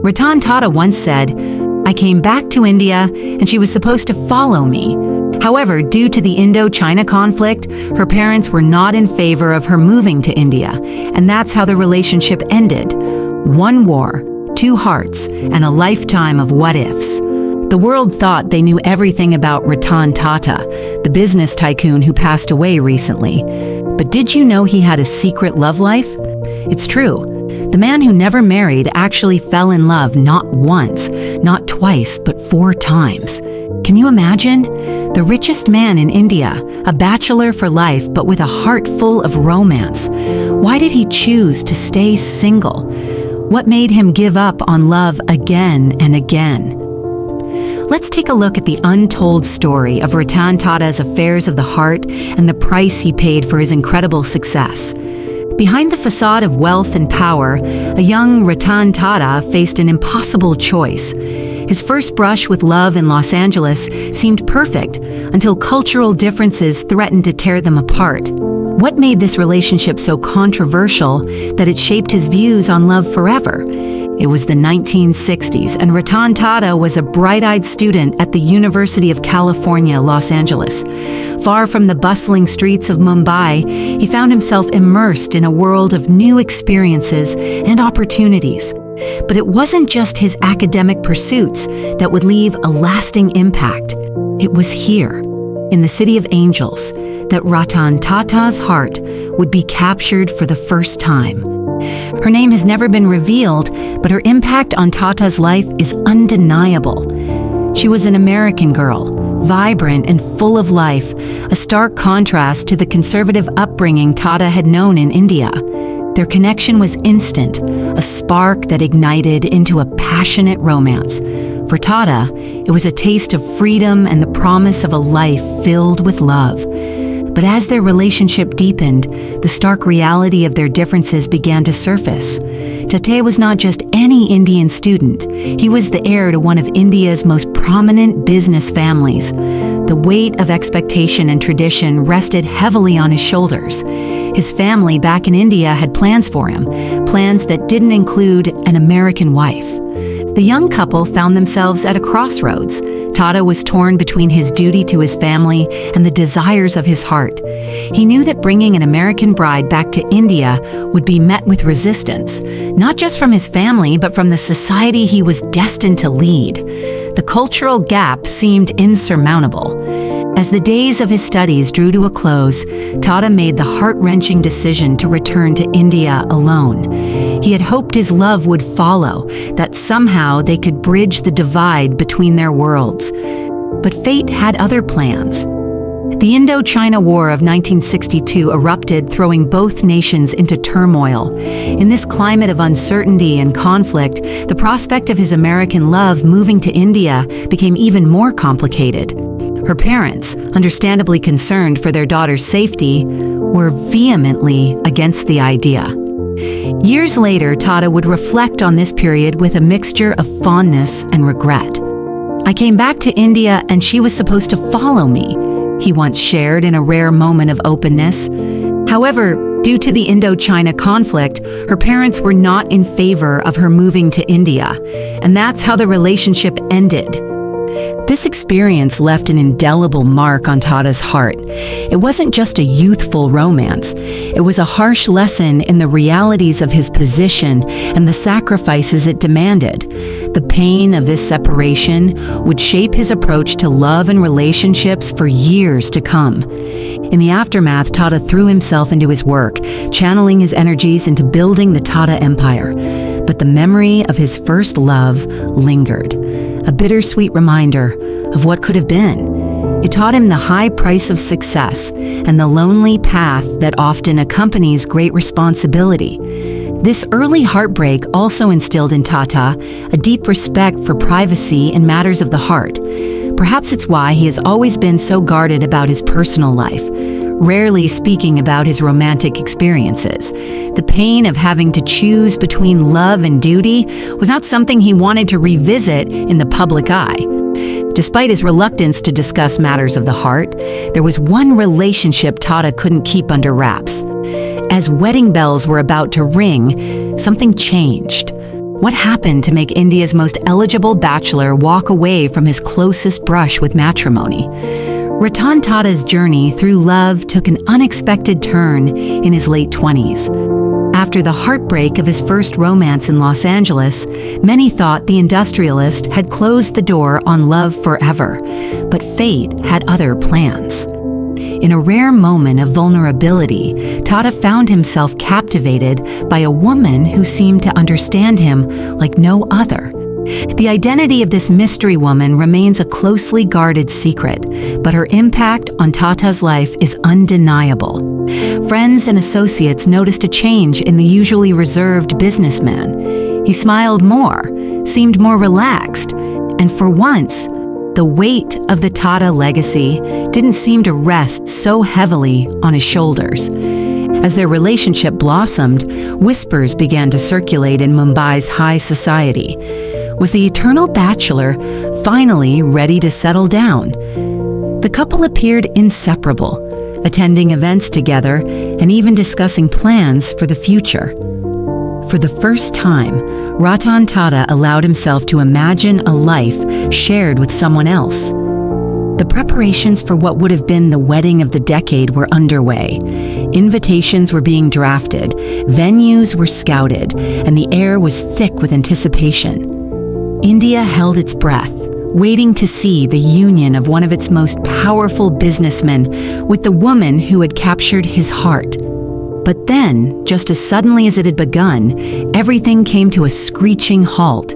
Ratan Tata once said, "I came back to India and she was supposed to follow me. However, due to the Indo-China conflict, her parents were not in favor of her moving to India, and that's how the relationship ended. One war, two hearts, and a lifetime of what-ifs." The world thought they knew everything about Ratan Tata, the business tycoon who passed away recently. But did you know he had a secret love life? It's true. The man who never married actually fell in love not once, not twice, but 4 times. Can you imagine? The richest man in India, a bachelor for life, but with a heart full of romance. Why did he choose to stay single? What made him give up on love again and again? Let's take a look at the untold story of Ratan Tata's affairs of the heart and the price he paid for his incredible success. Behind the facade of wealth and power, a young Ratan Tata faced an impossible choice. His first brush with love in Los Angeles seemed perfect until cultural differences threatened to tear them apart. What made this relationship so controversial that it shaped his views on love forever? It was the 1960s, and Ratan Tata was a bright-eyed student at the University of California, Los Angeles. Far from the bustling streets of Mumbai, he found himself immersed in a world of new experiences and opportunities. But it wasn't just his academic pursuits that would leave a lasting impact. It was here, in the City of Angels, that Ratan Tata's heart would be captured for the first time. Her name has never been revealed, but her impact on Tata's life is undeniable. She was an American girl, vibrant and full of life, a stark contrast to the conservative upbringing Tata had known in India. Their connection was instant, a spark that ignited into a passionate romance. For Tata, it was a taste of freedom and the promise of a life filled with love. But as their relationship deepened, the stark reality of their differences began to surface. Tata was not just any Indian student. He was the heir to one of India's most prominent business families. The weight of expectation and tradition rested heavily on his shoulders. His family back in India had plans for him, plans that didn't include an American wife. The young couple found themselves at a crossroads. Tata was torn between his duty to his family and the desires of his heart. He knew that bringing an American bride back to India would be met with resistance, not just from his family, but from the society he was destined to lead. The cultural gap seemed insurmountable. As the days of his studies drew to a close, Tata made the heart-wrenching decision to return to India alone. He had hoped his love would follow, that somehow they could bridge the divide between their worlds. But fate had other plans. The Indo-China War of 1962 erupted, throwing both nations into turmoil. In this climate of uncertainty and conflict, the prospect of his American love moving to India became even more complicated. Her parents, understandably concerned for their daughter's safety, were vehemently against the idea. Years later, Tata would reflect on this period with a mixture of fondness and regret. "I came back to India and she was supposed to follow me," he once shared in a rare moment of openness. However, due to the Indo-China conflict, her parents were not in favor of her moving to India, and that's how the relationship ended. This experience left an indelible mark on Tata's heart. It wasn't just a youthful romance. It was a harsh lesson in the realities of his position and the sacrifices it demanded. The pain of this separation would shape his approach to love and relationships for years to come. In the aftermath, Tata threw himself into his work, channeling his energies into building the Tata Empire. But the memory of his first love lingered, a bittersweet reminder of what could have been. It taught him the high price of success and the lonely path that often accompanies great responsibility. This early heartbreak also instilled in Tata a deep respect for privacy in matters of the heart. Perhaps it's why he has always been so guarded about his personal life, rarely speaking about his romantic experiences. The pain of having to choose between love and duty was not something he wanted to revisit in the public eye. Despite his reluctance to discuss matters of the heart, there was one relationship Tata couldn't keep under wraps. As wedding bells were about to ring, something changed. What happened to make India's most eligible bachelor walk away from his closest brush with matrimony? Ratan Tata's journey through love took an unexpected turn in his late 20s. After the heartbreak of his first romance in Los Angeles, many thought the industrialist had closed the door on love forever, but fate had other plans. In a rare moment of vulnerability, Tata found himself captivated by a woman who seemed to understand him like no other. The identity of this mystery woman remains a closely guarded secret, but her impact on Tata's life is undeniable. Friends and associates noticed a change in the usually reserved businessman. He smiled more, seemed more relaxed, and for once, the weight of the Tata legacy didn't seem to rest so heavily on his shoulders. As their relationship blossomed, whispers began to circulate in Mumbai's high society. Was the eternal bachelor finally ready to settle down? The couple appeared inseparable, attending events together and even discussing plans for the future. For the first time, Ratan Tata allowed himself to imagine a life shared with someone else. The preparations for what would have been the wedding of the decade were underway. Invitations were being drafted, venues were scouted, and the air was thick with anticipation. India held its breath, waiting to see the union of one of its most powerful businessmen with the woman who had captured his heart. But then, just as suddenly as it had begun, everything came to a screeching halt.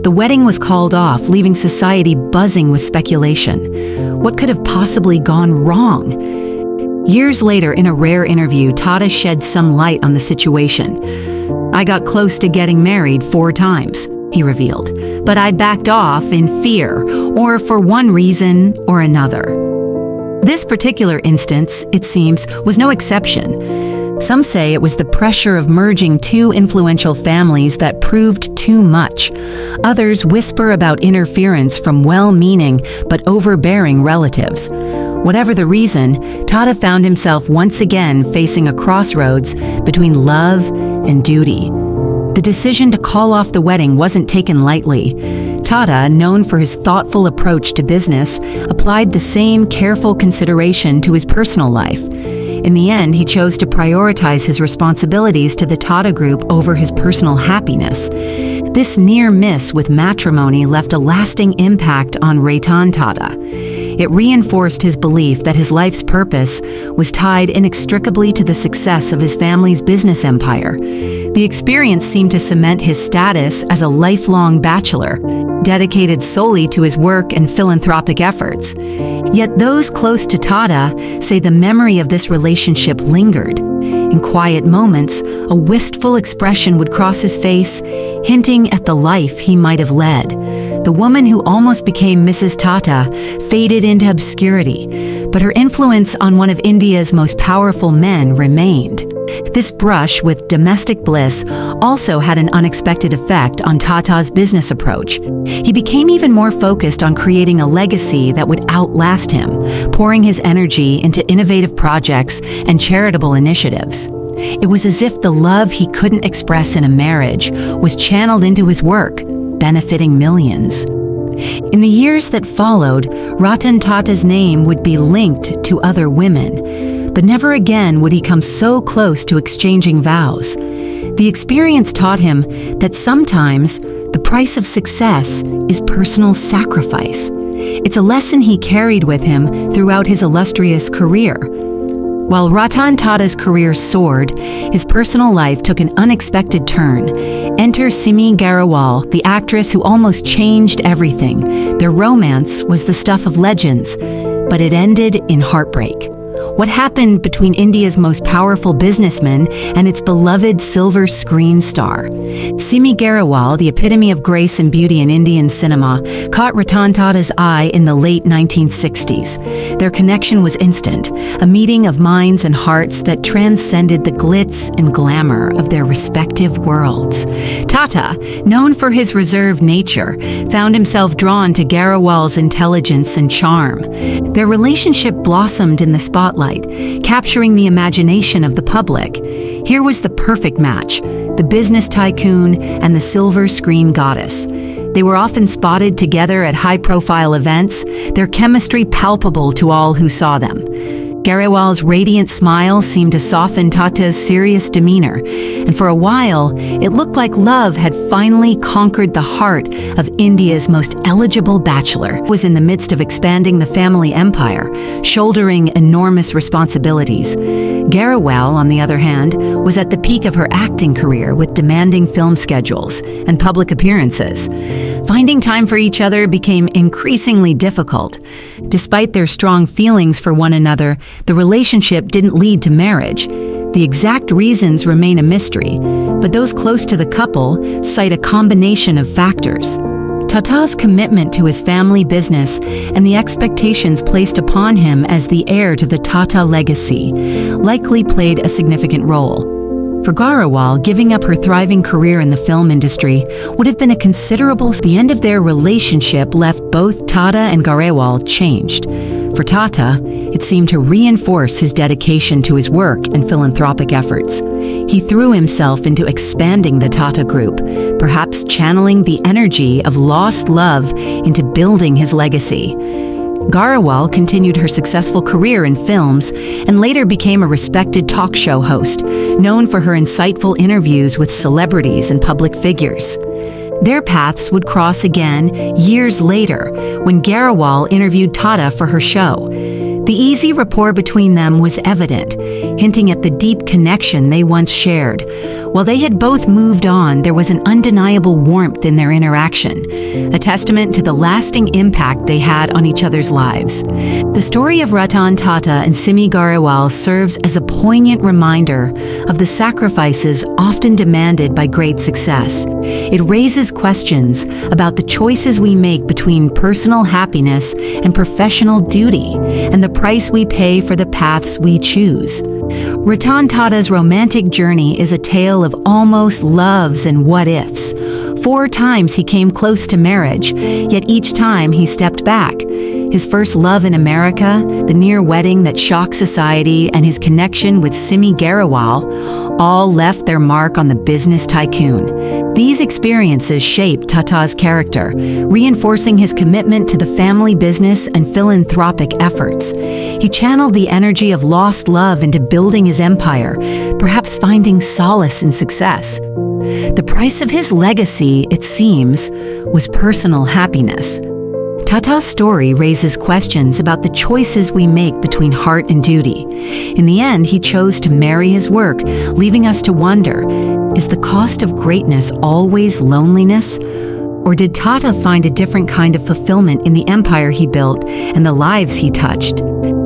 The wedding was called off, leaving society buzzing with speculation. What could have possibly gone wrong? Years later, in a rare interview, Tata shed some light on the situation. "I got close to getting married 4 times. He revealed, "but I backed off in fear, or for one reason or another." This particular instance, it seems, was no exception. Some say it was the pressure of merging 2 influential families that proved too much. Others whisper about interference from well-meaning but overbearing relatives. Whatever the reason, Tata found himself once again facing a crossroads between love and duty. The decision to call off the wedding wasn't taken lightly. Tata, known for his thoughtful approach to business, applied the same careful consideration to his personal life. In the end, he chose to prioritize his responsibilities to the Tata Group over his personal happiness. This near miss with matrimony left a lasting impact on Ratan Tata. It reinforced his belief that his life's purpose was tied inextricably to the success of his family's business empire. The experience seemed to cement his status as a lifelong bachelor, dedicated solely to his work and philanthropic efforts. Yet those close to Tata say the memory of this relationship lingered. In quiet moments, a wistful expression would cross his face, hinting at the life he might have led. The woman who almost became Mrs. Tata faded into obscurity, but her influence on one of India's most powerful men remained. This brush with domestic bliss also had an unexpected effect on Tata's business approach. He became even more focused on creating a legacy that would outlast him, pouring his energy into innovative projects and charitable initiatives. It was as if the love he couldn't express in a marriage was channeled into his work, benefiting millions. In the years that followed, Ratan Tata's name would be linked to other women, but never again would he come so close to exchanging vows. The experience taught him that sometimes the price of success is personal sacrifice. It's a lesson he carried with him throughout his illustrious career. While Ratan Tata's career soared, his personal life took an unexpected turn. Enter Simi Garewal, the actress who almost changed everything. Their romance was the stuff of legends, but it ended in heartbreak. What happened between India's most powerful businessman and its beloved silver screen star? Simi Garewal, the epitome of grace and beauty in Indian cinema, caught Ratan Tata's eye in the late 1960s. Their connection was instant, a meeting of minds and hearts that transcended the glitz and glamour of their respective worlds. Tata, known for his reserved nature, found himself drawn to Garewal's intelligence and charm. Their relationship blossomed in the spotlight, capturing the imagination of the public. Here was the perfect match. the business tycoon, and the silver screen goddess. They were often spotted together at high-profile events, their chemistry palpable to all who saw them. Garewal's radiant smile seemed to soften Tata's serious demeanor, and for a while, it looked like love had finally conquered the heart of India's most eligible bachelor. He was in the midst of expanding the family empire, shouldering enormous responsibilities. Garewal, on the other hand, was at the peak of her acting career with demanding film schedules and public appearances. Finding time for each other became increasingly difficult. Despite their strong feelings for one another, the relationship didn't lead to marriage. The exact reasons remain a mystery, but those close to the couple cite a combination of factors. Tata's commitment to his family business and the expectations placed upon him as the heir to the Tata legacy likely played a significant role. For Garewal, giving up her thriving career in the film industry would have been a considerable. The end of their relationship left both Tata and Garewal changed. For Tata, it seemed to reinforce his dedication to his work and philanthropic efforts. He threw himself into expanding the Tata Group, perhaps channeling the energy of lost love into building his legacy. Garewal continued her successful career in films and later became a respected talk show host, known for her insightful interviews with celebrities and public figures. Their paths would cross again years later when Garewal interviewed Tata for her show. The easy rapport between them was evident, hinting at the deep connection they once shared. While they had both moved on, there was an undeniable warmth in their interaction, a testament to the lasting impact they had on each other's lives. The story of Ratan Tata and Simi Garewal serves as a poignant reminder of the sacrifices often demanded by great success. It raises questions about the choices we make between personal happiness and professional duty, and the price we pay for the paths we choose. Ratan Tata's romantic journey is a tale of almost loves and what-ifs. 4 times he came close to marriage, yet each time he stepped back. His first love in America, the near wedding that shocked society, and his connection with Simi Garewal all left their mark on the business tycoon. These experiences shaped Tata's character, reinforcing his commitment to the family business and philanthropic efforts. He channeled the energy of lost love into building his empire, perhaps finding solace in success. The price of his legacy, it seems, was personal happiness. Tata's story raises questions about the choices we make between heart and duty. In the end, he chose to marry his work, leaving us to wonder, is the cost of greatness always loneliness? Or did Tata find a different kind of fulfillment in the empire he built and the lives he touched?